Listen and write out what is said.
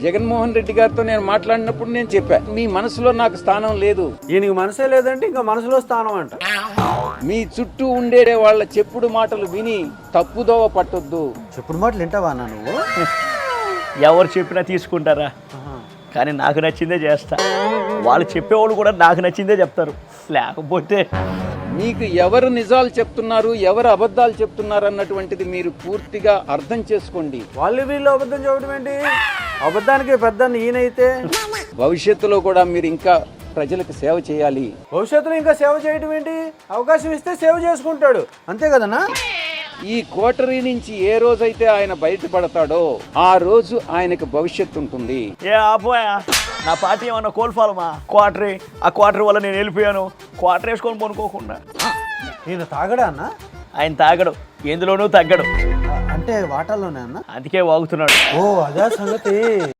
జగన్మోహన్ రెడ్డి గారితో నేను మాట్లాడినప్పుడు నేను చెప్పా, మీ మనసులో నాకు స్థానం లేదు. ఈయనకి మనసే లేదంటే ఇంకా మనసులో స్థానం అంట. మీ చుట్టూ ఉండే వాళ్ళ చెప్పుడు మాటలు విని తప్పుదోవ పట్టొద్దు. చెప్పుడు మాటలు వింటావా అన్న నువ్వు? ఎవరు చెప్పినా తీసుకుంటారా, కానీ నాకు నచ్చిందే చేస్తా. వాళ్ళు చెప్పేవాళ్ళు కూడా నాకు నచ్చిందే చెప్తారు. లేకపోతే మీకు ఎవరు నిజాలు చెప్తున్నారు, ఎవరు అబద్ధాలు చెప్తున్నారు అన్నటువంటిది మీరు పూర్తిగా అర్థం చేసుకోండి. వాళ్ళు వీళ్ళు అబద్ధం చెప్పడం ఏంటి? అబద్ధానికి పెద్ద ఈయనైతే భవిష్యత్తులో కూడా మీరు ఇంకా ప్రజలకు సేవ చేయాలి. భవిష్యత్తులో ఇంకా సేవ చేయడం ఏంటి? అవకాశం ఇస్తే సేవ చేసుకుంటాడు, అంతే కదన్నా. ఈ కోటరీ నుంచి ఏ రోజైతే ఆయన బయటపడతాడో ఆ రోజు ఆయనకు భవిష్యత్తు ఉంటుంది. ఏ ఆపోయా, నా పార్టీ ఏమన్నా కోల్ఫాలమా? ఆ క్వార్టర్ వల్ల నేను వెళ్ళిపోయాను. క్వార్టర్ వేసుకొని కొనుక్కోకుండా. ఈయన తాగడా అన్న? ఆయన తాగడు, ఎందులోనూ తగ్గడు, అంటే వాటాల్లోనే అన్న, అందుకే వాగుతున్నాడు. ఓ అదే సంగతి.